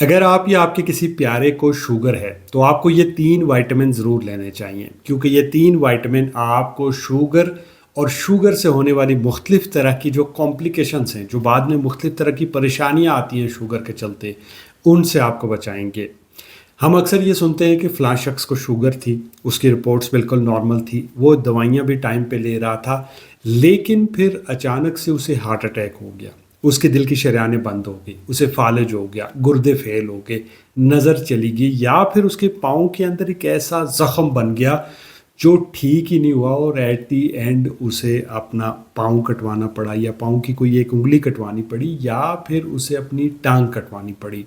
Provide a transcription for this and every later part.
اگر آپ یا آپ کے کسی پیارے کو شوگر ہے تو آپ کو یہ 3 وائٹامن ضرور لینے چاہیے، کیونکہ یہ 3 وائٹامن آپ کو شوگر اور شوگر سے ہونے والی مختلف طرح کی جو کمپلیکیشنز ہیں، جو بعد میں مختلف طرح کی پریشانیاں آتی ہیں شوگر کے چلتے، ان سے آپ کو بچائیں گے۔ ہم اکثر یہ سنتے ہیں کہ فلاں شخص کو شوگر تھی، اس کی رپورٹس بالکل نارمل تھی، وہ دوائیاں بھی ٹائم پہ لے رہا تھا، لیکن پھر اچانک سے اسے ہارٹ اٹیک ہو گیا، اس کے دل کی شریانیں بند ہو گئی، اسے فالج ہو گیا، گردے فیل ہو گئے، نظر چلی گئی، یا پھر اس کے پاؤں کے اندر ایک ایسا زخم بن گیا جو ٹھیک ہی نہیں ہوا، اور ایٹ دی اینڈ اسے اپنا پاؤں کٹوانا پڑا، یا پاؤں کی کوئی ایک انگلی کٹوانی پڑی، یا پھر اسے اپنی ٹانگ کٹوانی پڑی۔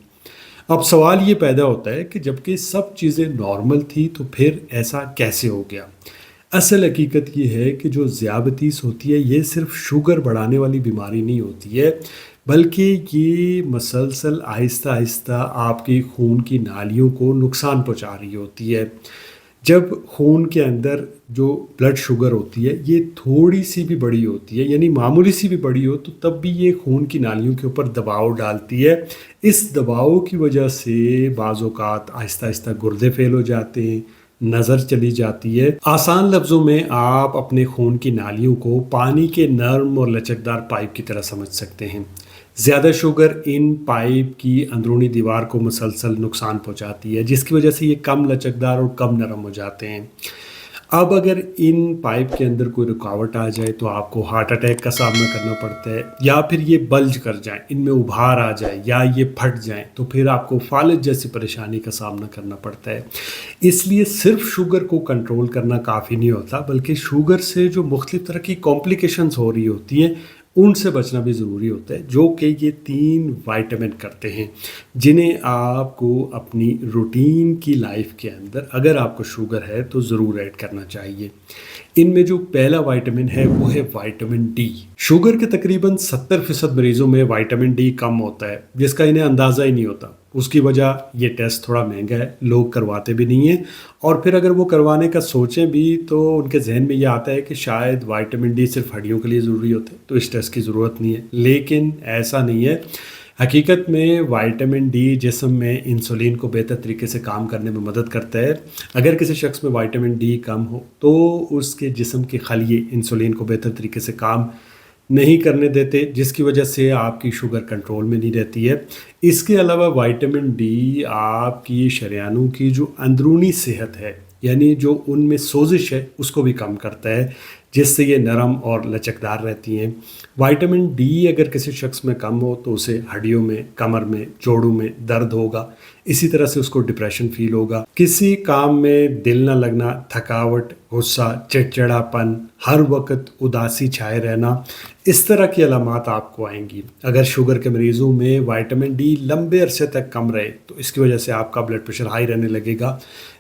اب سوال یہ پیدا ہوتا ہے کہ جب کہ سب چیزیں نارمل تھی تو پھر ایسا کیسے ہو گیا؟ اصل حقیقت یہ ہے کہ جو ذیابطیس ہوتی ہے یہ صرف شوگر بڑھانے والی بیماری نہیں ہوتی ہے، بلکہ یہ مسلسل آہستہ آہستہ آپ کی خون کی نالیوں کو نقصان پہنچا رہی ہوتی ہے۔ جب خون کے اندر جو بلڈ شوگر ہوتی ہے یہ تھوڑی سی بھی بڑی ہوتی ہے، یعنی معمولی سی بھی بڑی ہو، تو تب بھی یہ خون کی نالیوں کے اوپر دباؤ ڈالتی ہے۔ اس دباؤ کی وجہ سے بعض اوقات آہستہ آہستہ گردے فیل ہو جاتے ہیں، نظر چلی جاتی ہے۔ آسان لفظوں میں آپ اپنے خون کی نالیوں کو پانی کے نرم اور لچکدار پائپ کی طرح سمجھ سکتے ہیں۔ زیادہ شوگر ان پائپ کی اندرونی دیوار کو مسلسل نقصان پہنچاتی ہے، جس کی وجہ سے یہ کم لچکدار اور کم نرم ہو جاتے ہیں۔ اب اگر ان پائپ کے اندر کوئی رکاوٹ آ جائے تو آپ کو ہارٹ اٹیک کا سامنا کرنا پڑتا ہے، یا پھر یہ بلج کر جائیں، ان میں ابھار آ جائے، یا یہ پھٹ جائیں تو پھر آپ کو فالج جیسی پریشانی کا سامنا کرنا پڑتا ہے۔ اس لیے صرف شوگر کو کنٹرول کرنا کافی نہیں ہوتا، بلکہ شوگر سے جو مختلف طرح کی کمپلیکیشنز ہو رہی ہوتی ہیں ان سے بچنا بھی ضروری ہوتا ہے، جو کہ یہ 3 وائٹامن کرتے ہیں، جنہیں آپ کو اپنی روٹین کی لائف کے اندر اگر آپ کو شوگر ہے تو ضرور ایڈ کرنا چاہیے۔ ان میں جو پہلا وائٹامن ہے وہ ہے وائٹامن ڈی۔ شوگر کے تقریباً 70% مریضوں میں وائٹامن ڈی کم ہوتا ہے، جس کا انہیں اندازہ ہی نہیں ہوتا۔ اس کی وجہ یہ ٹیسٹ تھوڑا مہنگا ہے، لوگ کرواتے بھی نہیں ہیں، اور پھر اگر وہ کروانے کا سوچیں بھی تو ان کے ذہن میں یہ آتا ہے کہ شاید وائٹامن ڈی صرف ہڈیوں کے لیے ضروری ہوتا ہے تو اس ٹیسٹ کی ضرورت نہیں ہے، لیکن ایسا نہیں ہے۔ حقیقت میں وائٹامن ڈی جسم میں انسولین کو بہتر طریقے سے کام کرنے میں مدد کرتا ہے۔ اگر کسی شخص میں وائٹامن ڈی کم ہو تو اس کے جسم کے خلیے انسولین کو بہتر طریقے سے کام نہیں کرنے دیتے، جس کی وجہ سے آپ کی شوگر کنٹرول میں نہیں رہتی ہے۔ اس کے علاوہ وائٹامن ڈی آپ کی شریانوں کی جو اندرونی صحت ہے، یعنی جو ان میں سوزش ہے، اس کو بھی کم کرتا ہے، جس سے یہ نرم اور لچکدار رہتی ہیں۔ وائٹامن ڈی اگر کسی شخص میں کم ہو تو اسے ہڈیوں میں، کمر میں، جوڑوں میں درد ہوگا، اسی طرح سے اس کو ڈپریشن فیل ہوگا، کسی کام میں دل نہ لگنا، تھکاوٹ، غصہ، چڑچڑاپن، ہر وقت اداسی چھائے رہنا، اس طرح کی علامات آپ کو آئیں گی۔ اگر شوگر کے مریضوں میں وائٹامن ڈی لمبے عرصے تک کم رہے تو اس کی وجہ سے آپ کا بلڈ پریشر ہائی رہنے لگے گا،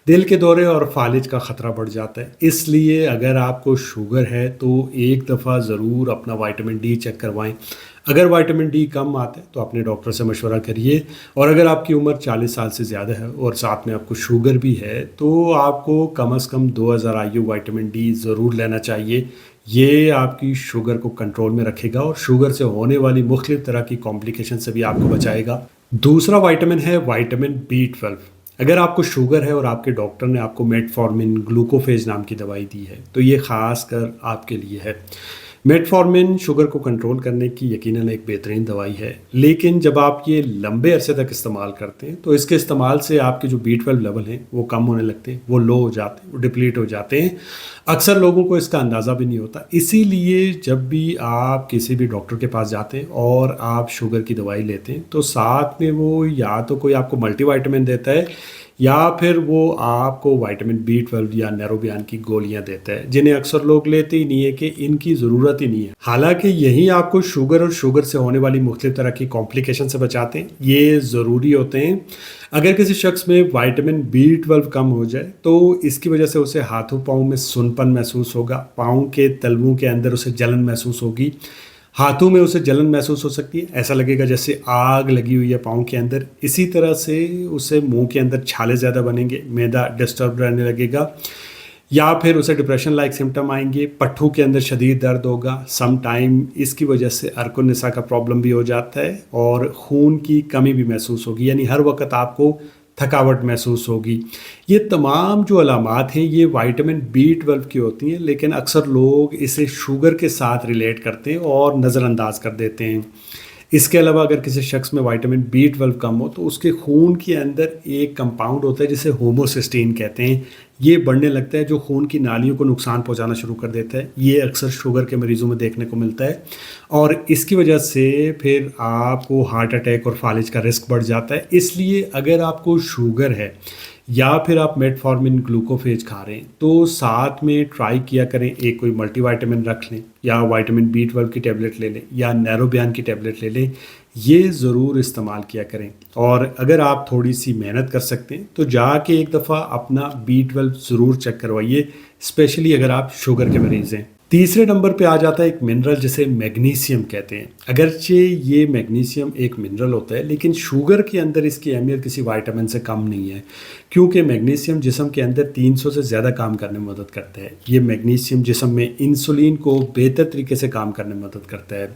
دل کے دورے اور فالج کا خطرہ بڑھ جاتا ہے۔ اس لیے اگر آپ کو شوگر ہے تو ایک دفعہ ضرور اپنا وائٹامن ڈی چیک کروائیں۔ اگر وائٹامن ڈی کم آتا ہے تو اپنے ڈاکٹر سے مشورہ کریے، اور اگر آپ کی عمر 40 سال سے زیادہ ہے اور ساتھ میں آپ کو شوگر بھی ہے تو آپ کو کم از کم 2000 IU وائٹامن ڈی ضرور لینا چاہیے۔ یہ آپ کی شوگر کو کنٹرول میں رکھے گا اور شوگر سے ہونے والی مختلف طرح کی کمپلیکیشن سے بھی آپ کو بچائے گا۔ دوسرا وائٹامن ہے وائٹامن B12۔ اگر آپ کو شوگر ہے اور آپ کے ڈاکٹر نے آپ کو میٹ فارمن گلوکوفیج نام کی دوائی دی ہے تو یہ خاص کر آپ کے لیے ہے۔ میٹ فارمن شوگر کو کنٹرول کرنے کی یقیناً ایک بہترین دوائی ہے، لیکن جب آپ یہ لمبے عرصے تک استعمال کرتے ہیں تو اس کے استعمال سے آپ کے جو B12 لیول ہیں وہ کم ہونے لگتے ہیں، وہ لو ہو جاتے ہیں، وہ ڈپلیٹ ہو جاتے ہیں۔ اکثر لوگوں کو اس کا اندازہ بھی نہیں ہوتا، اسی لیے جب بھی آپ کسی بھی ڈاکٹر کے پاس جاتے ہیں اور آپ شوگر کی دوائی لیتے ہیں تو ساتھ میں وہ یا تو کوئی آپ کو ملٹی وائٹامن دیتا ہے، یا پھر وہ آپ کو وائٹامن B12 یا نیروبیان کی گولیاں دیتا ہے، جنہیں اکثر لوگ لیتے ہی نہیں ہے کہ ان کی ضرورت ہی نہیں ہے، حالانکہ یہی آپ کو شوگر اور شوگر سے ہونے والی مختلف طرح کی کمپلیکیشن سے بچاتے ہیں، یہ ضروری ہوتے ہیں۔ اگر کسی شخص میں وائٹامن B12 کم ہو جائے تو اس کی وجہ سے اسے ہاتھوں پاؤں میں سنپن محسوس ہوگا، پاؤں کے تلووں کے اندر اسے جلن محسوس ہوگی، ہاتھوں میں اسے جلن محسوس ہو سکتی ہے، ایسا لگے گا جیسے آگ لگی ہوئی ہے پاؤں کے اندر۔ اسی طرح سے اسے منہ کے اندر چھالے زیادہ بنیں گے، معدہ ڈسٹرب رہنے لگے گا، یا پھر اسے ڈپریشن لائک سمٹم آئیں گے، پٹھوں کے اندر شدید درد ہوگا، سم ٹائم اس کی وجہ سے ارک النساء کا پرابلم بھی ہو جاتا ہے، اور خون کی کمی بھی محسوس ہوگی، یعنی ہر وقت آپ کو تھکاوٹ محسوس ہوگی۔ یہ تمام جو علامات ہیں یہ وائٹامن B12 کی ہوتی ہیں، لیکن اکثر لوگ اسے شوگر کے ساتھ ریلیٹ کرتے ہیں اور نظر انداز کر دیتے ہیں۔ اس کے علاوہ اگر کسی شخص میں وائٹامن B12 کم ہو تو اس کے خون کے اندر ایک کمپاؤنڈ ہوتا ہے جسے ہوموسسٹین کہتے ہیں، یہ بڑھنے لگتا ہے جو خون کی نالیوں کو نقصان پہنچانا شروع کر دیتا ہے۔ یہ اکثر شوگر کے مریضوں میں دیکھنے کو ملتا ہے، اور اس کی وجہ سے پھر آپ کو ہارٹ اٹیک اور فالج کا رسک بڑھ جاتا ہے۔ اس لیے اگر آپ کو شوگر ہے یا پھر آپ میٹفارمن گلوکوفیج کھا رہے ہیں تو ساتھ میں ٹرائی کیا کریں ایک کوئی ملٹی وائٹامن رکھ لیں، یا وائٹامن B12 کی ٹیبلٹ لے لیں، یا نیروبیان کی ٹیبلٹ لے لیں، یہ ضرور استعمال کیا کریں۔ اور اگر آپ تھوڑی سی محنت کر سکتے ہیں تو جا کے ایک دفعہ اپنا B12 ضرور چیک کروائیے، اسپیشلی اگر آپ شوگر کے مریض ہیں۔ تیسرے نمبر پہ آ جاتا ہے ایک منرل جسے میگنیسیم کہتے ہیں۔ اگرچہ یہ میگنیسیم ایک منرل ہوتا ہے لیکن شوگر کے اندر اس کی اہمیت کسی وائٹامن سے کم نہیں ہے، کیونکہ میگنیسیم جسم کے اندر 300 سے زیادہ کام کرنے میں مدد کرتا ہے۔ یہ میگنیسیم جسم میں انسولین کو بہتر طریقے سے کام کرنے میں مدد کرتا ہے۔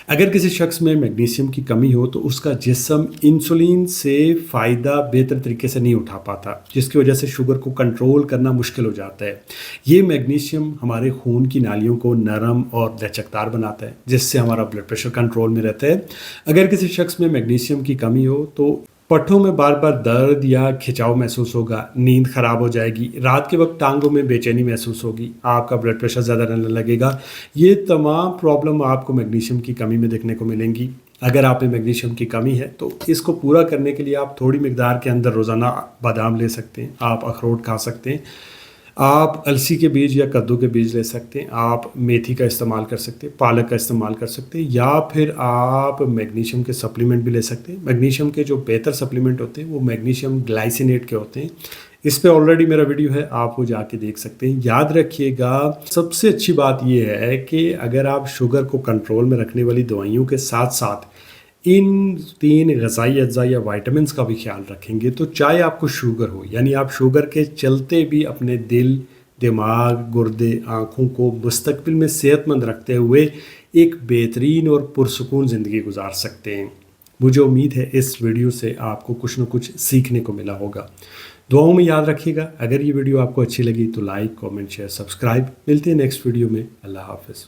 اگر کسی شخص میں میگنیسیم کی کمی ہو تو اس کا جسم انسولین سے فائدہ بہتر طریقے سے نہیں اٹھا پاتا، جس کی وجہ سے شوگر کو کنٹرول کرنا مشکل ہو جاتا ہے۔ یہ میگنیسیم ہمارے خون کی نالیوں کو نرم اور لچکدار بناتا ہے، جس سے ہمارا بلڈ پریشر کنٹرول میں رہتا ہے۔ اگر کسی شخص میں میگنیسیم کی کمی ہو تو پٹھوں میں بار بار درد یا کھچاؤ محسوس ہوگا، نیند خراب ہو جائے گی، رات کے وقت ٹانگوں میں بے چینی محسوس ہوگی، آپ کا بلڈ پریشر زیادہ رہنے لگے گا۔ یہ تمام پرابلم آپ کو میگنیشیم کی کمی میں دیکھنے کو ملیں گی۔ اگر آپ میں میگنیشیم کی کمی ہے تو اس کو پورا کرنے کے لیے آپ تھوڑی مقدار کے اندر روزانہ بادام لے سکتے ہیں، آپ اخروٹ کھا سکتے ہیں، آپ السی کے بیج یا کدو کے بیج لے سکتے ہیں، آپ میتھی کا استعمال کر سکتے ہیں، پالک کا استعمال کر سکتے ہیں، یا پھر آپ میگنیشیم کے سپلیمنٹ بھی لے سکتے ہیں۔ میگنیشیم کے جو بہتر سپلیمنٹ ہوتے ہیں وہ میگنیشیم گلائسینیٹ کے ہوتے ہیں، اس پہ آلریڈی میرا ویڈیو ہے، آپ وہ جا کے دیکھ سکتے ہیں۔ یاد رکھیے گا، سب سے اچھی بات یہ ہے کہ اگر آپ شوگر کو کنٹرول میں رکھنے والی دوائیوں کے ساتھ ساتھ ان 3 غذائی اجزاء یا وائٹامنس کا بھی خیال رکھیں گے تو چاہے آپ کو شوگر ہو، یعنی آپ شوگر کے چلتے بھی اپنے دل، دماغ، گردے، آنکھوں کو مستقبل میں صحت مند رکھتے ہوئے ایک بہترین اور پرسکون زندگی گزار سکتے ہیں۔ مجھے امید ہے اس ویڈیو سے آپ کو کچھ نہ کچھ سیکھنے کو ملا ہوگا۔ دعاؤں میں یاد رکھیے گا۔ اگر یہ ویڈیو آپ کو اچھی لگی تو لائک، کامنٹ، شیئر، سبسکرائب۔ ملتے ہیں نیکسٹ ویڈیو میں۔ اللہ حافظ۔